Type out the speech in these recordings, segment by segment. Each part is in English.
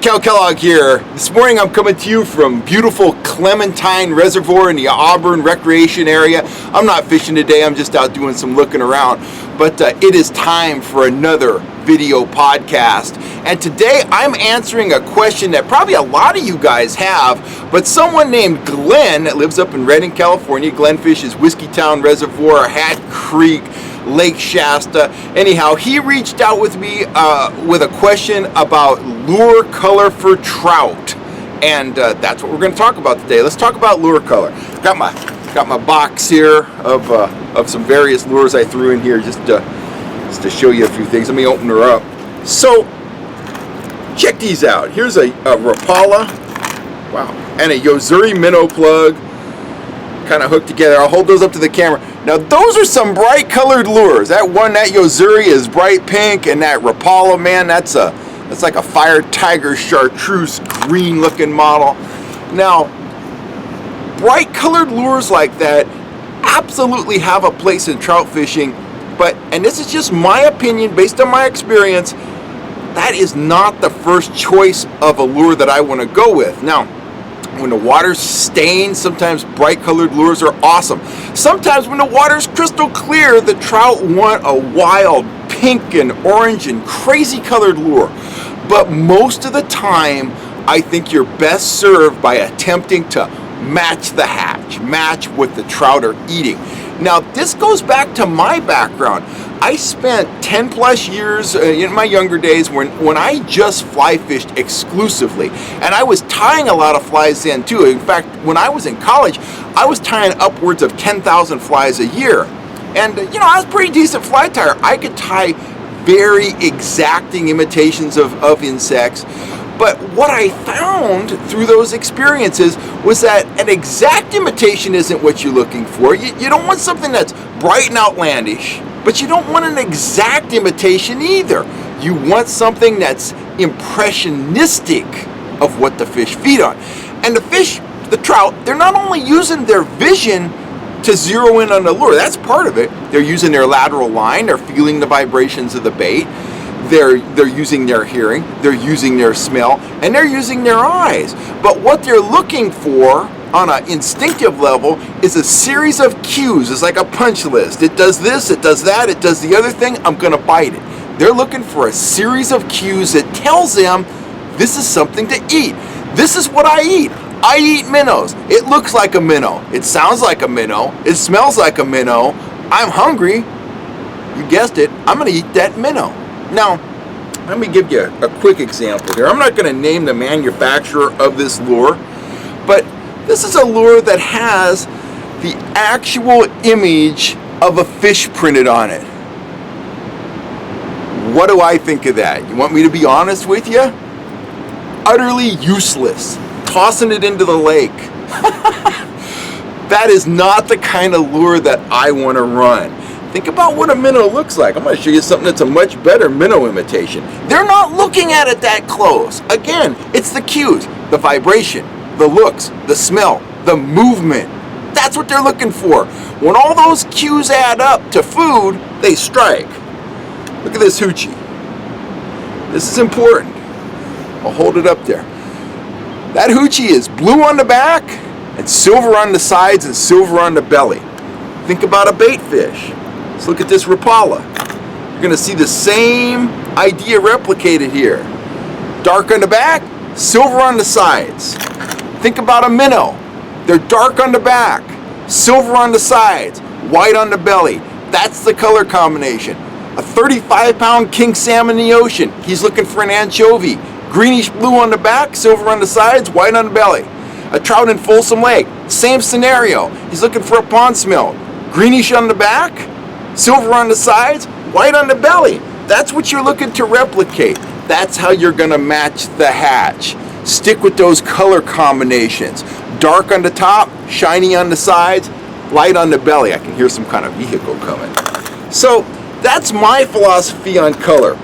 Kellogg here. This morning I'm coming to you from beautiful Clementine Reservoir in the Auburn Recreation area. I'm not fishing today, I'm just out doing some looking around. But it is time for another video podcast. And today I'm answering a question that probably a lot of you guys have, but someone named Glenn that lives up in Redding, California. Glenn fishes Whiskeytown Reservoir, Hat Creek, Lake Shasta. Anyhow, he reached out with me with a question about lure color for trout, and that's what we're going to talk about today. Let's talk about lure color. Got my box here of some various lures I threw in here just to show you a few things. Let me open her up. So check these out. Here's a Rapala, wow, and a Yozuri minnow plug, kind of hooked together. I'll hold those up to the camera. Now those are some bright colored lures. That Yozuri is bright pink, and that Rapala, man, that's like a fire tiger chartreuse green looking model. Now bright colored lures like that absolutely have a place in trout fishing, but, and this is just my opinion based on my experience, that is not the first choice of a lure that I want to go with. Now, when the water's stained, sometimes bright colored lures are awesome. Sometimes when the water's crystal clear, the trout want a wild pink and orange and crazy colored lure. But most of the time, I think you're best served by attempting to match the hatch, match what the trout are eating. Now, this goes back to my background. I spent 10 plus years in my younger days when I just fly fished exclusively, and I was tying a lot of flies in too. In fact, when I was in college, I was tying upwards of 10,000 flies a year. And you know, I was a pretty decent fly tyer. I could tie very exacting imitations of insects. But what I found through those experiences was that an exact imitation isn't what you're looking for. You don't want something that's bright and outlandish, but you don't want an exact imitation either. You want something that's impressionistic of what the fish feed on. And the fish, the trout, they're not only using their vision to zero in on the lure, that's part of it. They're using their lateral line, they're feeling the vibrations of the bait. They're using their hearing, they're using their smell, and they're using their eyes. But what they're looking for on an instinctive level is a series of cues. It's like a punch list. It does this, it does that, it does the other thing, I'm gonna bite it. They're looking for a series of cues that tells them this is something to eat. This is what I eat. I eat minnows. It looks like a minnow. It sounds like a minnow. It smells like a minnow. I'm hungry. You guessed it. I'm gonna eat that minnow. Now, let me give you a quick example here. I'm not going to name the manufacturer of this lure, but this is a lure that has the actual image of a fish printed on it. What do I think of that? You want me to be honest with you? Utterly useless. Tossing it into the lake. That is not the kind of lure that I want to run. Think about what a minnow looks like. I'm going to show you something that's a much better minnow imitation. They're not looking at it that close. Again, it's the cues, the vibration, the looks, the smell, the movement. That's what they're looking for. When all those cues add up to food, they strike. Look at this hoochie. This is important. I'll hold it up there. That hoochie is blue on the back and silver on the sides and silver on the belly. Think about a bait fish. Let's look at this Rapala. You're going to see the same idea replicated here. Dark on the back, silver on the sides. Think about a minnow. They're dark on the back, silver on the sides, white on the belly. That's the color combination. A 35-pound king salmon in the ocean. He's looking for an anchovy. Greenish blue on the back, silver on the sides, white on the belly. A trout in Folsom Lake. Same scenario. He's looking for a pond smelt. Greenish on the back, silver on the sides, white on the belly. That's what you're looking to replicate. That's how you're going to match the hatch. Stick with those color combinations. Dark on the top, shiny on the sides, light on the belly. I can hear some kind of vehicle coming. So that's my philosophy on color.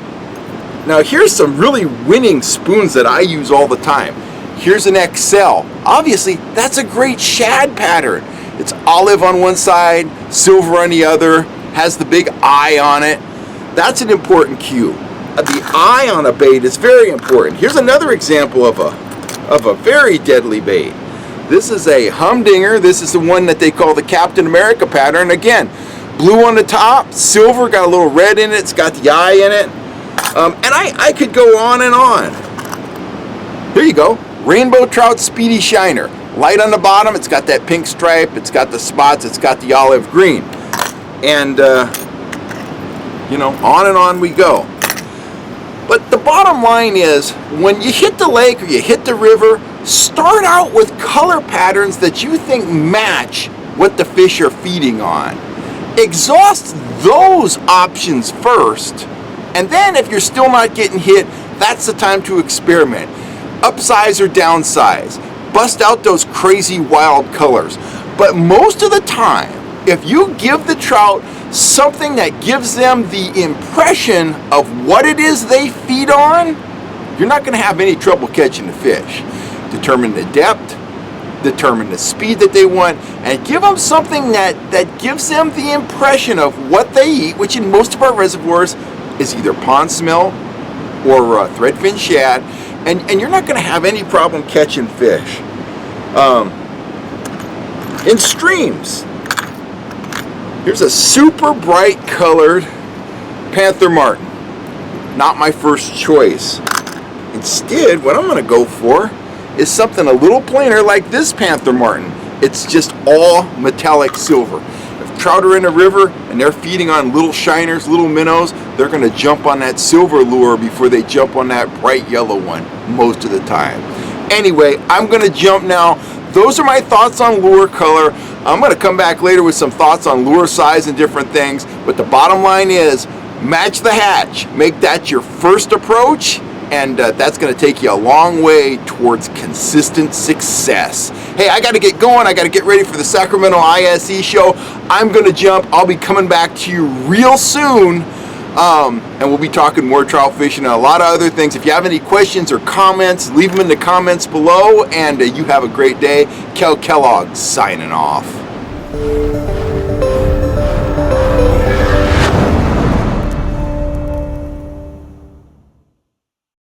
Now here's some really winning spoons that I use all the time. Here's an XL. Obviously, that's a great shad pattern. It's olive on one side, silver on the other, has the big eye on it. That's an important cue. the eye on a bait is very important. Here's another example of a very deadly bait. This is a humdinger. This is the one that they call the Captain America pattern. Again, blue on the top, silver, got a little red in it, it's got the eye in it. And I could go on and on. Here you go, Rainbow Trout Speedy Shiner. Light on the bottom, it's got that pink stripe, it's got the spots, it's got the olive green. And, you know, on and on we go. But the bottom line is, when you hit the lake or you hit the river, start out with color patterns that you think match what the fish are feeding on. Exhaust those options first, and then if you're still not getting hit, that's the time to experiment. Upsize or downsize. Bust out those crazy wild colors. But most of the time, if you give the trout something that gives them the impression of what it is they feed on, you're not going to have any trouble catching the fish. Determine the depth, determine the speed that they want, and give them something that gives them the impression of what they eat, which in most of our reservoirs is either pond smell or threadfin shad, and you're not going to have any problem catching fish. In streams, here's a super bright colored Panther Martin. Not my first choice. Instead, what I'm going to go for is something a little plainer like this Panther Martin. It's just all metallic silver. If trout are in a river and they're feeding on little shiners, little minnows, they're going to jump on that silver lure before they jump on that bright yellow one most of the time. Anyway, I'm going to jump now. Those are my thoughts on lure color. I'm going to come back later with some thoughts on lure size and different things. But the bottom line is, match the hatch. Make that your first approach, and that's going to take you a long way towards consistent success. Hey, I got to get going. I got to get ready for the Sacramento ISE show. I'm going to jump. I'll be coming back to you real soon. And we'll be talking more trout fishing and a lot of other things. If you have any questions or comments, leave them in the comments below. And you have a great day. Kellogg signing off.